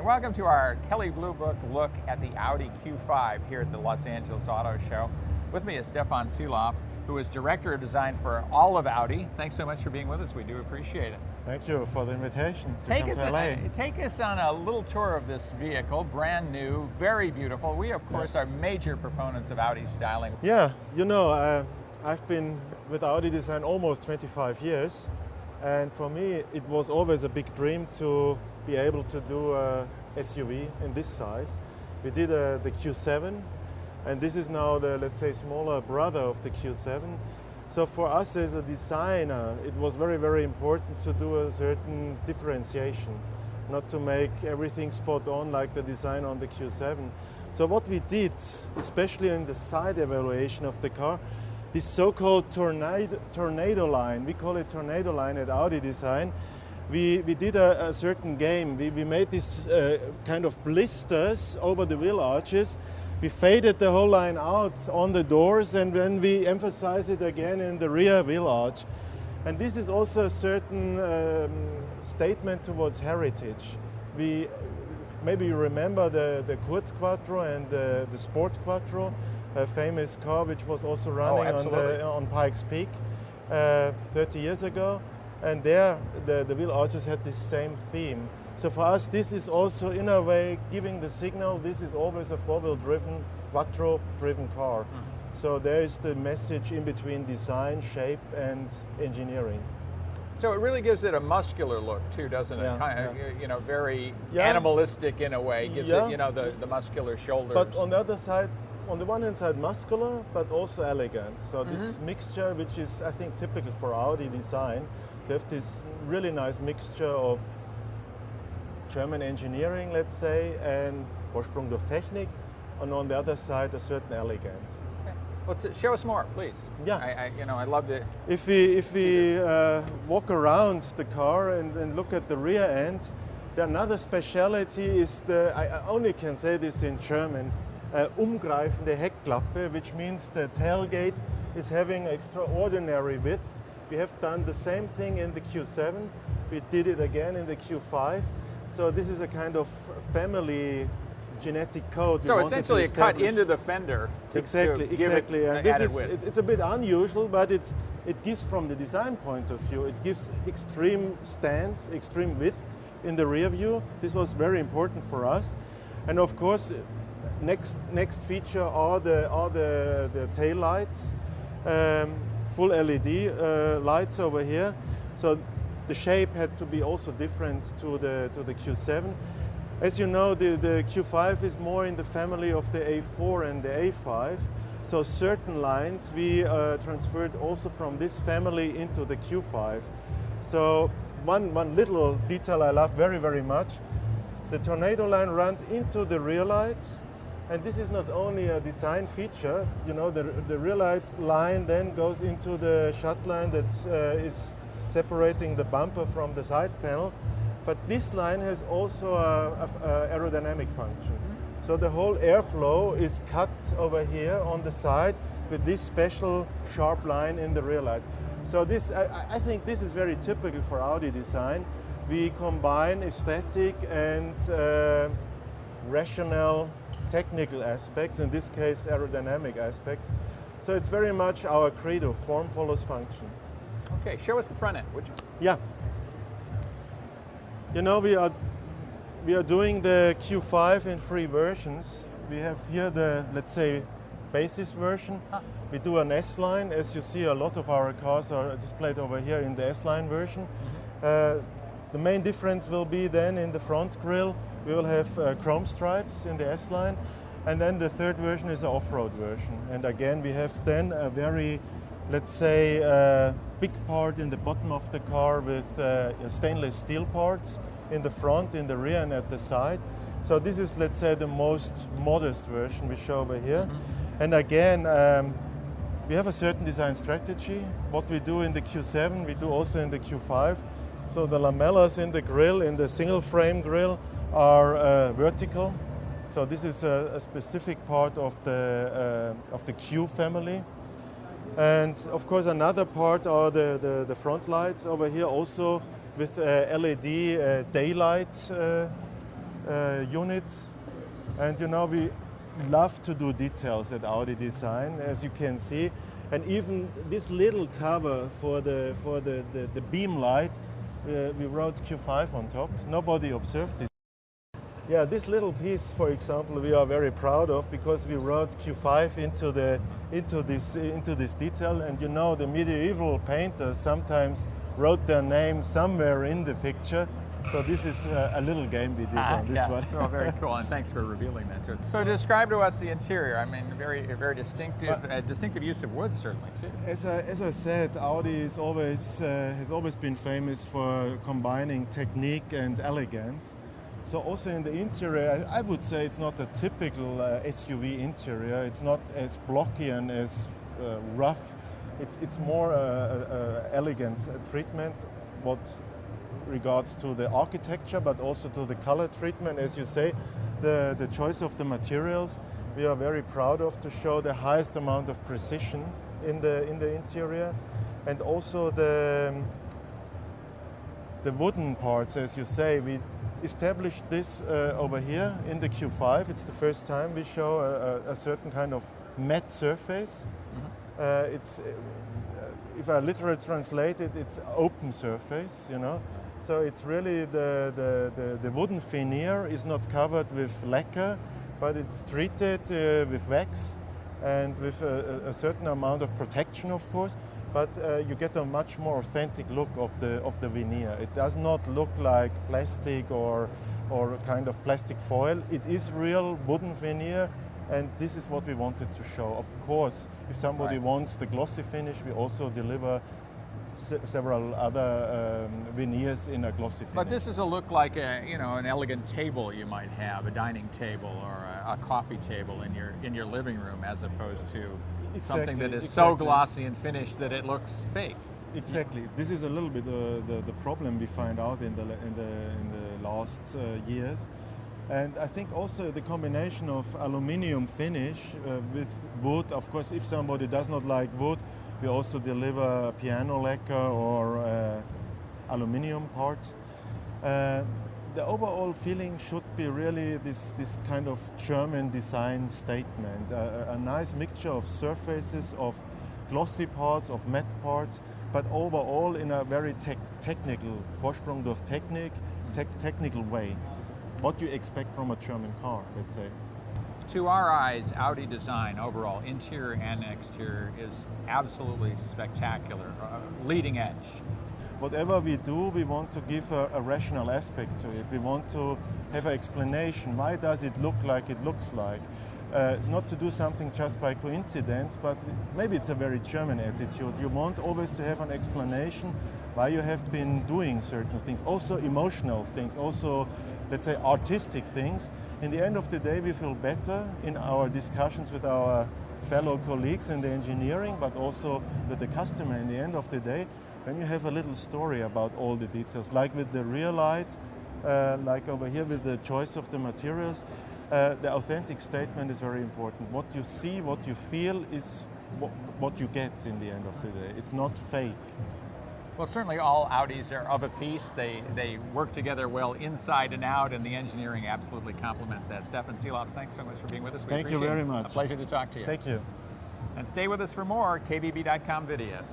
welcome to our Kelley Blue Book look at the Audi Q5 here at the Los Angeles Auto Show. With me is Stefan Seeloff, who is Director of Design for all of Audi. Thanks so much for being with us. We do appreciate it. Thank you for the invitation to come to LA. Take us on a little tour of this vehicle, brand new, very beautiful. We, of course, are major proponents of Audi styling. Yeah, you know, I've been with Audi design almost 25 years. And for me, it was always a big dream to be able to do a SUV in this size. We did the Q7, and this is now the, let's say, smaller brother of the Q7. So for us as a designer, it was very, very important to do a certain differentiation, not to make everything spot on like the design on the Q7. So what we did, especially in the side evaluation of the car, this so-called tornado line, we call it tornado line at Audi design. We did a certain game. We made this kind of blisters over the wheel arches. We faded the whole line out on the doors, and then we emphasize it again in the rear wheel arch. And this is also a certain statement towards heritage. Maybe you remember the Kurz Quattro and the Sport Quattro, a famous car which was also running on Pikes Peak 30 years ago. And there the wheel arches had this same theme. So for us, this is also in a way giving the signal this is always a four-wheel driven, quattro-driven car. So there is the message in between design, shape and engineering. So it really gives it a muscular look too, doesn't it? Yeah, kind of, you know, very animalistic in a way. Gives it, you know, the muscular shoulders. But on the other side, on the one hand side muscular, but also elegant. So this mixture, which is I think typical for Audi design, you have this really nice mixture of German engineering, let's say, and Vorsprung durch Technik, and on the other side a certain elegance. Okay. Show us more, please. Yeah. I love the. If we walk around the car and look at the rear end, another speciality is I only can say this in German, umgreifende Heckklappe, which means the tailgate is having extraordinary width. We have done the same thing in the Q7. We did it again in the Q5. So this is a kind of family genetic code. So essentially a cut into the fender. Exactly. And it's a bit unusual, but it gives, from the design point of view, it gives extreme stance, extreme width in the rear view. This was very important for us. And of course, next feature are the tail lights. Full LED lights over here. So the shape had to be also different to the Q7. As you know, the Q5 is more in the family of the A4 and the A5. So certain lines we transferred also from this family into the Q5. So one little detail I love very, very much, the tornado line runs into the rear light. And this is not only a design feature, you know, the rear light line then goes into the shut line that is separating the bumper from the side panel, but this line has also a aerodynamic function. So the whole airflow is cut over here on the side with this special sharp line in the rear light. So this, I think this is very typical for Audi design. We combine aesthetic and rational technical aspects, in this case aerodynamic aspects. So it's very much our credo, form follows function. Okay, show us the front end, would you? Yeah. You know, we are doing the Q5 in 3 versions. We have here the, let's say, basis version. We do an S-line. As you see, a lot of our cars are displayed over here in the S-line version. The main difference will be then in the front grille. We will have chrome stripes in the S-Line, and then the third version is an off-road version. And again, we have then a very, let's say, big part in the bottom of the car with stainless steel parts in the front, in the rear, and at the side. So this is, let's say, the most modest version we show over here. And again, we have a certain design strategy. What we do in the Q7, we do also in the Q5. So the lamellas in the grille, in the single frame grille, are vertical. So this is a specific part of the Q family. And of course another part are the front lights over here, also with LED daylight units. And you know, we love to do details at Audi Design, as you can see. And even this little cover for the beam light, we wrote Q5 on top. Nobody observed this. Yeah, this little piece, for example, we are very proud of because we wrote Q5 into this detail. And you know, the medieval painters sometimes wrote their name somewhere in the picture. So this is a little game we did on this one. Oh, very cool, and thanks for revealing that too. So describe to us the interior. I mean, very distinctive, distinctive use of wood, certainly too. As I said, Audi is has always been famous for combining technique and elegance. So also in the interior, I would say it's not a typical SUV interior. It's not as blocky and as rough. It's more elegance treatment. What regards to the architecture, but also to the color treatment. As you say, the choice of the materials, we are very proud of to show the highest amount of precision in the interior, and also the wooden parts. As you say, we established this over here in the Q5. It's the first time we show a certain kind of matte surface. Mm-hmm. If I literally translate it, it's open surface, you know. So it's really the wooden veneer is not covered with lacquer, but it's treated with wax and with a certain amount of protection, of course. But you get a much more authentic look of the veneer. It does not look like plastic or kind of plastic foil. It is real wooden veneer, and this is what we wanted to show. Of course, if somebody wants the glossy finish, we also deliver several other veneers in a glossy finish. But this is a look like an elegant table you might have, a dining table or a coffee table in your living room, as opposed to something that is so glossy and finished that it looks fake. Exactly. This is a little bit the problem we find out in the last years. And I think also the combination of aluminium finish with wood. Of course, if somebody does not like wood, we also deliver piano lacquer or aluminium parts. The overall feeling should be really this kind of German design statement. A nice mixture of surfaces, of glossy parts, of matte parts, but overall in a very technical, Vorsprung durch Technik, technical way. What you expect from a German car, let's say. To our eyes, Audi design overall, interior and exterior, is absolutely spectacular, leading edge. Whatever we do, we want to give a rational aspect to it. We want to have an explanation. Why does it look like it looks like? Not to do something just by coincidence, but maybe it's a very German attitude. You want always to have an explanation why you have been doing certain things, also emotional things, also, let's say, artistic things. In the end of the day, we feel better in our discussions with our fellow colleagues in the engineering, but also with the customer in the end of the day, when you have a little story about all the details, like with the rear light, like over here with the choice of the materials. The authentic statement is very important. What you see, what you feel is what you get in the end of the day. It's not fake. Well, certainly all Audis are of a piece. They work together well inside and out, and the engineering absolutely complements that. Stefan Seeloff, thanks so much for being with us. Thank you very much. A pleasure to talk to you. Thank you. And stay with us for more KBB.com videos.